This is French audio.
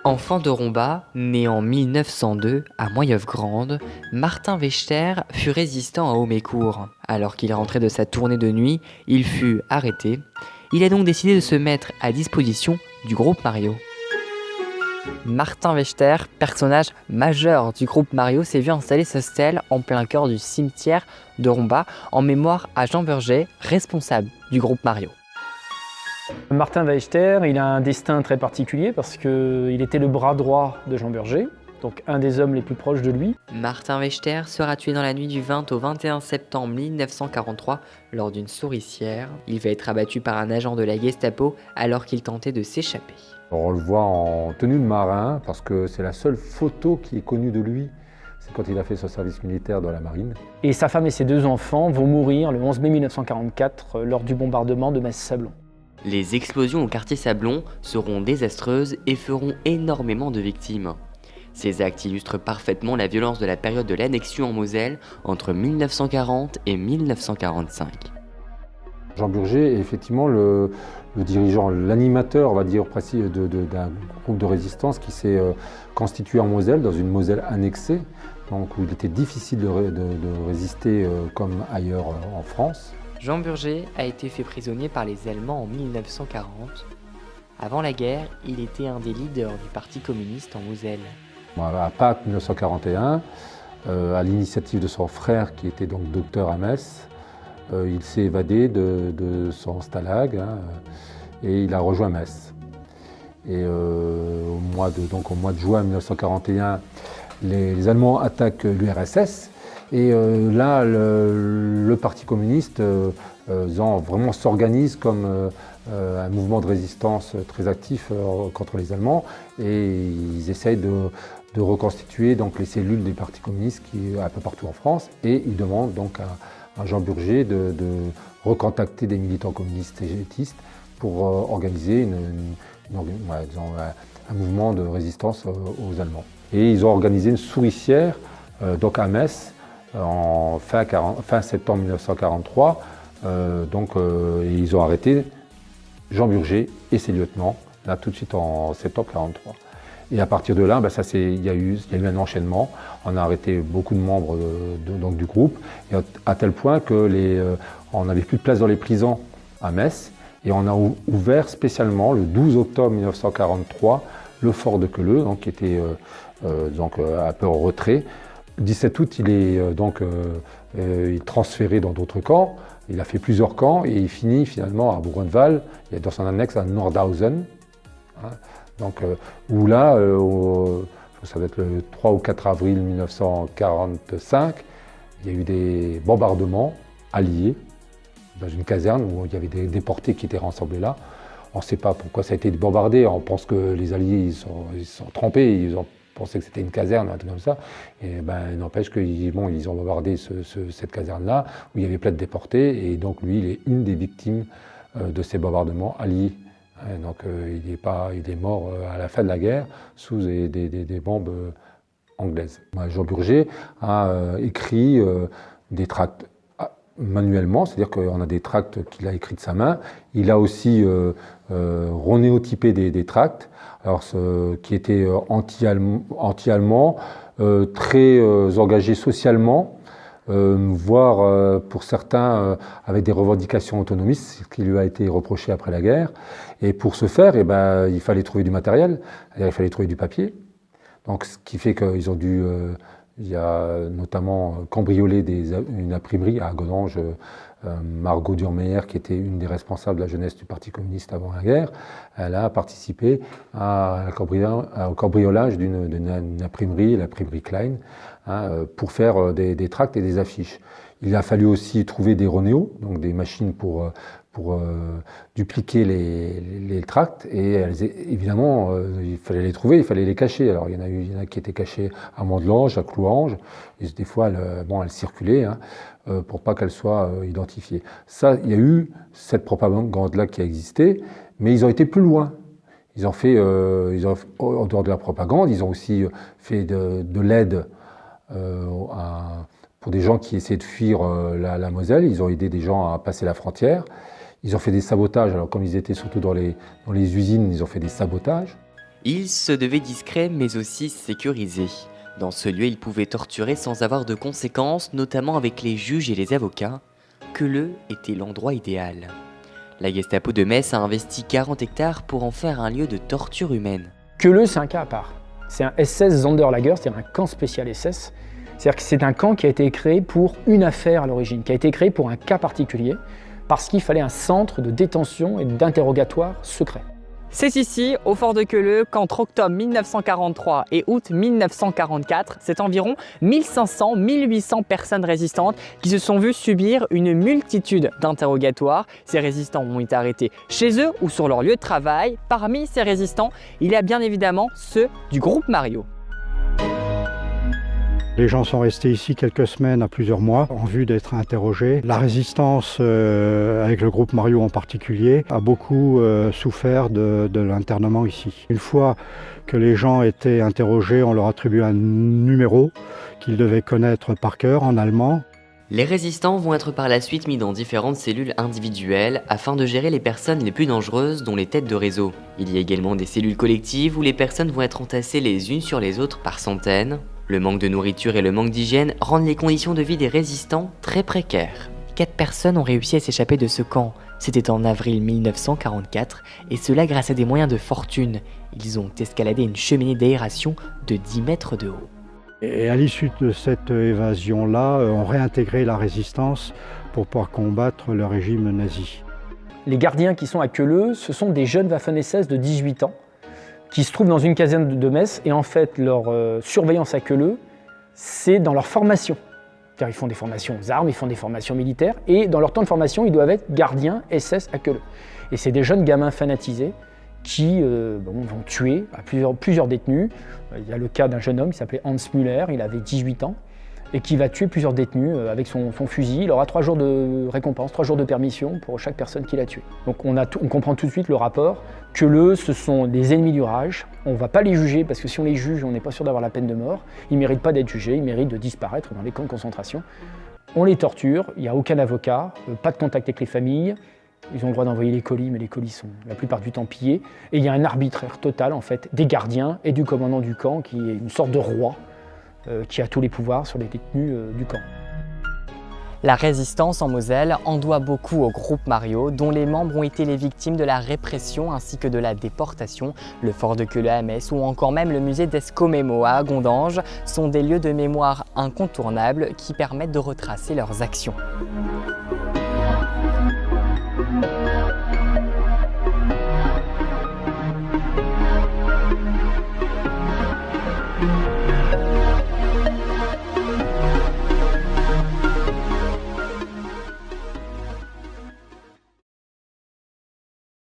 Enfant de Romba, né en 1902 à Moyeuvre-Grande, Martin Wechter fut résistant à Haumécourt. Alors qu'il rentrait de sa tournée de nuit, il fut arrêté. Il a donc décidé de se mettre à disposition du groupe Mario. Martin Wechter, personnage majeur du groupe Mario, s'est vu installer sa stèle en plein cœur du cimetière de Romba en mémoire à Jean Burger, responsable du groupe Mario. Martin Wechter, il a un destin très particulier parce qu'il était le bras droit de Jean Burger, donc un des hommes les plus proches de lui. Martin Wechter sera tué dans la nuit du 20 au 21 septembre 1943 lors d'une souricière. Il va être abattu par un agent de la Gestapo alors qu'il tentait de s'échapper. On le voit en tenue de marin parce que c'est la seule photo qui est connue de lui. C'est quand il a fait son service militaire dans la marine. Et sa femme et ses 2 enfants vont mourir le 11 mai 1944 lors du bombardement de Metz-Sablon. Les explosions au quartier Sablon seront désastreuses et feront énormément de victimes. Ces actes illustrent parfaitement la violence de la période de l'annexion en Moselle entre 1940 et 1945. Jean Burger est effectivement le dirigeant, l'animateur, on va dire, d'un groupe de résistance qui s'est constitué en Moselle, dans une Moselle annexée, donc où il était difficile de résister comme ailleurs en France. Jean Burger a été fait prisonnier par les Allemands en 1940. Avant la guerre, il était un des leaders du Parti communiste en Moselle. À Pâques 1941, à l'initiative de son frère qui était donc docteur à Metz, il s'est évadé de son stalag et il a rejoint Metz. Et au mois de juin 1941, les Allemands attaquent l'URSS. Et là, le Parti communiste vraiment s'organise comme un mouvement de résistance très actif contre les Allemands. Et ils essayent de reconstituer donc, les cellules du Parti communiste qui est un peu partout en France. Et ils demandent donc à Jean Burger de recontacter des militants communistes et gétistes pour organiser un mouvement de résistance aux Allemands. Et ils ont organisé une souricière donc à Metz, en fin septembre 1943, ils ont arrêté Jean Burger et ses lieutenants, là tout de suite en septembre 1943. Et à partir de là, il y a eu un enchaînement. On a arrêté beaucoup de membres du groupe, et à tel point qu'on n'avait plus de place dans les prisons à Metz, et on a ouvert spécialement le 12 octobre 1943 le fort de Queuleux, donc, qui était un peu en retrait. Le 17 août, il est transféré dans d'autres camps. Il a fait plusieurs camps et il finit finalement à Bourgogne-Val, dans son annexe à Nordhausen. Où là, ça va être le 3 ou 4 avril 1945, il y a eu des bombardements alliés dans une caserne où il y avait des déportés qui étaient rassemblés là. On ne sait pas pourquoi ça a été bombardé, on pense que les Alliés ils sont trempés, ils ont pensé que c'était une caserne, un truc comme ça. Et il n'empêche qu'ils ont bombardé cette caserne-là, où il y avait plein de déportés, et donc lui, il est une des victimes de ces bombardements alliés. Donc il est mort à la fin de la guerre sous des bombes anglaises. Jean Burger a écrit des tracts manuellement, c'est-à-dire qu'on a des tracts qu'il a écrits de sa main. Il a aussi renéotypé des tracts, qui étaient anti-allemands, très engagés socialement, voire pour certains avec des revendications autonomistes, ce qui lui a été reproché après la guerre. Et pour ce faire, il fallait trouver du matériel, c'est-à-dire il fallait trouver du papier. Donc, ce qui fait qu'ils ont dû, il y a notamment cambriolé une imprimerie à Godange, Margot Durmeyer, qui était une des responsables de la jeunesse du Parti communiste avant la guerre. Elle a participé au cambriolage d'une imprimerie, l'imprimerie Klein, pour faire des tracts et des affiches. Il a fallu aussi trouver des Ronéo, donc des machines pour dupliquer les tracts, et évidemment, il fallait les trouver, il fallait les cacher. Alors il y en a qui étaient cachés à Mondelange, à Clouange, et des fois elles circulaient pour pas qu'elles soient identifiées. Ça, il y a eu cette propagande-là qui a existé, mais ils ont été plus loin. Ils ont fait, en dehors de la propagande, ils ont aussi fait de l'aide pour des gens qui essaient de fuir la Moselle. Ils ont aidé des gens à passer la frontière. Ils ont fait des sabotages, alors comme ils étaient surtout dans les usines, ils ont fait des sabotages. Ils se devaient discrets mais aussi sécurisés. Dans ce lieu, ils pouvaient torturer sans avoir de conséquences, notamment avec les juges et les avocats. Queuleux était l'endroit idéal. La Gestapo de Metz a investi 40 hectares pour en faire un lieu de torture humaine. Queuleux, c'est un cas à part. C'est un SS Sonderlager, c'est-à-dire un camp spécial SS. C'est-à-dire que c'est un camp qui a été créé pour une affaire à l'origine, qui a été créé pour un cas particulier, parce qu'il fallait un centre de détention et d'interrogatoire secret. C'est ici, au fort de Queuleux, qu'entre octobre 1943 et août 1944, c'est environ 1500-1800 personnes résistantes qui se sont vues subir une multitude d'interrogatoires. Ces résistants ont été arrêtés chez eux ou sur leur lieu de travail. Parmi ces résistants, il y a bien évidemment ceux du groupe Mario. Les gens sont restés ici quelques semaines à plusieurs mois en vue d'être interrogés. La résistance, avec le groupe Mario en particulier, a beaucoup souffert de l'internement ici. Une fois que les gens étaient interrogés, on leur attribue un numéro qu'ils devaient connaître par cœur en allemand. Les résistants vont être par la suite mis dans différentes cellules individuelles afin de gérer les personnes les plus dangereuses, dont les têtes de réseau. Il y a également des cellules collectives où les personnes vont être entassées les unes sur les autres par centaines. Le manque de nourriture et le manque d'hygiène rendent les conditions de vie des résistants très précaires. 4 personnes ont réussi à s'échapper de ce camp. C'était en avril 1944, et cela grâce à des moyens de fortune. Ils ont escaladé une cheminée d'aération de 10 mètres de haut. Et à l'issue de cette évasion-là, on réintégrait la résistance pour pouvoir combattre le régime nazi. Les gardiens qui sont à Queuleux, ce sont des jeunes Waffen-SS de 18 ans qui se trouvent dans une caserne de Metz, et en fait leur surveillance à Queuleux, c'est dans leur formation. C'est-à-dire ils font des formations aux armes, ils font des formations militaires, et dans leur temps de formation, ils doivent être gardiens SS à Queuleux. Et c'est des jeunes gamins fanatisés qui vont tuer plusieurs détenus. Il y a le cas d'un jeune homme qui s'appelait Hans Müller, il avait 18 ans, et qui va tuer plusieurs détenus avec son fusil. Il aura 3 jours de récompense, 3 jours de permission pour chaque personne qu'il a tuée. Donc on comprend tout de suite le rapport. Queuleux, ce sont des ennemis du Reich. On ne va pas les juger parce que si on les juge, on n'est pas sûr d'avoir la peine de mort. Ils ne méritent pas d'être jugés, ils méritent de disparaître dans les camps de concentration. On les torture, il n'y a aucun avocat, pas de contact avec les familles. Ils ont le droit d'envoyer les colis, mais les colis sont la plupart du temps pillés. Et il y a un arbitraire total en fait des gardiens et du commandant du camp qui est une sorte de roi qui a tous les pouvoirs sur les détenus du camp. La résistance en Moselle en doit beaucoup au groupe Mario, dont les membres ont été les victimes de la répression ainsi que de la déportation. Le fort de Queuleux à Metz ou encore même le musée d'Escommémo à Gondange sont des lieux de mémoire incontournables qui permettent de retracer leurs actions.